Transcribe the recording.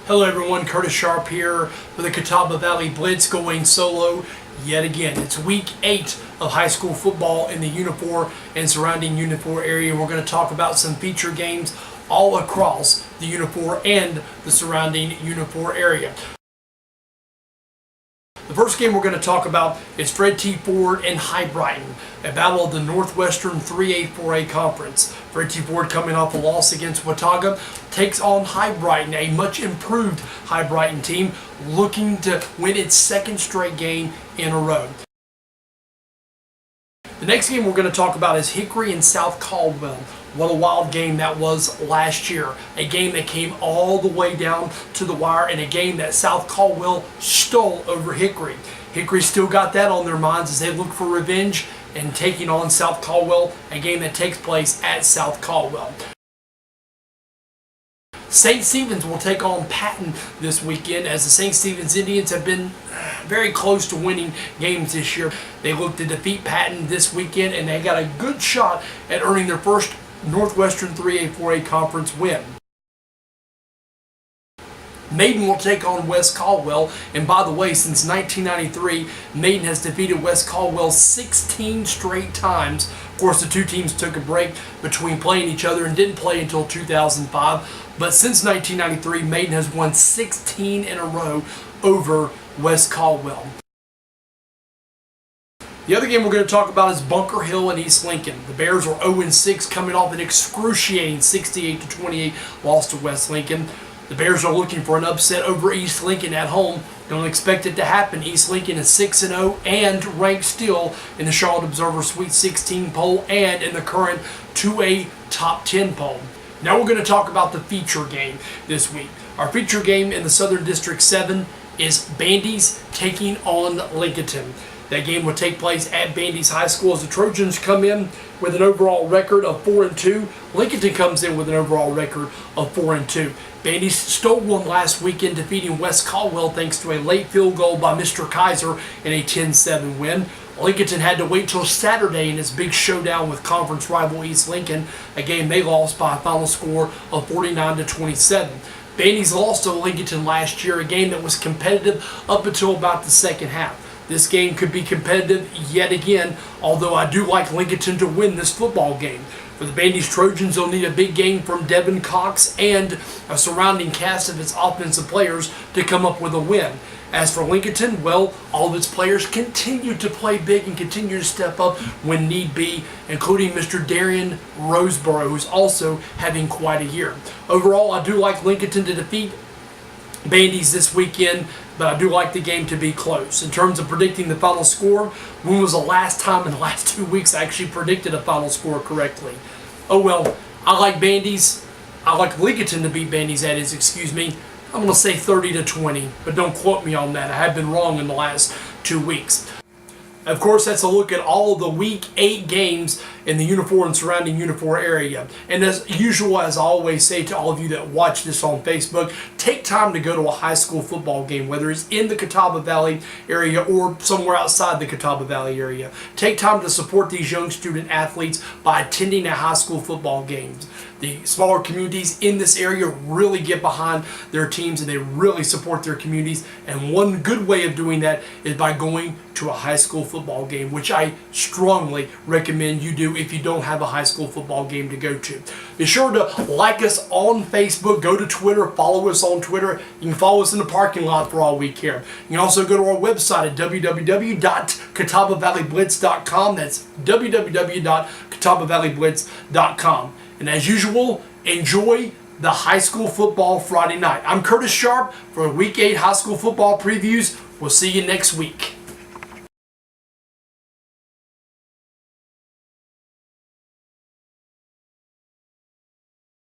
Hello everyone, Curtis Sharp here for the Catawba Valley Blitz going solo yet again. It's week 8 of high school football in the Unifor and surrounding Unifor area. We're going to talk about some feature games all across the Unifor and the surrounding Unifor area. The first game we're going to talk about is Fred T. Ford and High Brighton, a battle of the Northwestern 3A 4A Conference. Fred T. Ford, coming off a loss against Watauga, takes on High Brighton, a much improved High Brighton team looking to win its second straight game in a row. The next game we're going to talk about is Hickory and South Caldwell. What a wild game that was last year. A game that came all the way down to the wire, and a game that South Caldwell stole over Hickory. Hickory still got that on their minds as they look for revenge and taking on South Caldwell, a game that takes place at South Caldwell. St. Stephen's will take on Patton this weekend, as the St. Stephen's Indians have been very close to winning games this year. They look to defeat Patton this weekend, and they got a good shot at earning their first Northwestern 3A 4A Conference win. Maiden will take on West Caldwell, and by the way, since 1993, Maiden has defeated West Caldwell 16 straight times. Of course, the two teams took a break between playing each other and didn't play until 2005, but since 1993, Maiden has won 16 in a row over West Caldwell. The other game we're going to talk about is Bunker Hill and East Lincoln. The Bears are 0-6, coming off an excruciating 68-28 loss to West Lincoln. The Bears are looking for an upset over East Lincoln at home. Don't expect it to happen. East Lincoln is 6-0 and ranked still in the Charlotte Observer Sweet 16 poll and in the current 2A Top 10 poll. Now we're going to talk about the feature game this week. Our feature game in the Southern District 7 is Bandy's taking on Lincolnton. That game will take place at Bandy's High School as the Trojans come in with an overall record of 4-2. Lincolnton comes in with an overall record of 4-2. Bandy stole one last weekend, defeating West Caldwell thanks to a late field goal by Mr. Kaiser in a 10-7 win. Lincolnton had to wait till Saturday in its big showdown with conference rival East Lincoln, a game they lost by a final score of 49-27. Bandy's lost to Lincolnton last year, a game that was competitive up until about the second half. This game could be competitive yet again, although I do like Lincolnton to win this football game. For the Bandy's Trojans, they'll need a big game from Devin Cox and a surrounding cast of its offensive players to come up with a win. As for Lincolnton, well, all of its players continue to play big and continue to step up when need be, including Mr. Darian Roseborough, who's also having quite a year. Overall, I do like Lincolnton to defeat Bandy's this weekend, but I do like the game to be close. In terms of predicting the final score, when was the last time in the last 2 weeks I actually predicted a final score correctly? Oh well, I like Bandy's. I like Lincolnton to beat Bandy's, that is, excuse me. I'm going to say 30-20, but don't quote me on that. I have been wrong in the last 2 weeks. Of course, that's a look at all of the Week 8 games in the Unifor and surrounding Unifor area. And as usual, as I always say to all of you that watch this on Facebook, take time to go to a high school football game, whether it's in the Catawba Valley area or somewhere outside the Catawba Valley area. Take time to support these young student athletes by attending a high school football games. The smaller communities in this area really get behind their teams and they really support their communities. And one good way of doing that is by going to a high school football game, which I strongly recommend you do if you don't have a high school football game to go to. Be sure to like us on Facebook, go to Twitter, follow us on Twitter. You can follow us in the parking lot for all we care. You can also go to our website at www.catawbavalleyblitz.com. That's www.catawbavalleyblitz.com. And as usual, enjoy the high school football Friday night. I'm Curtis Sharp for Week 8 high school football previews. We'll see you next week.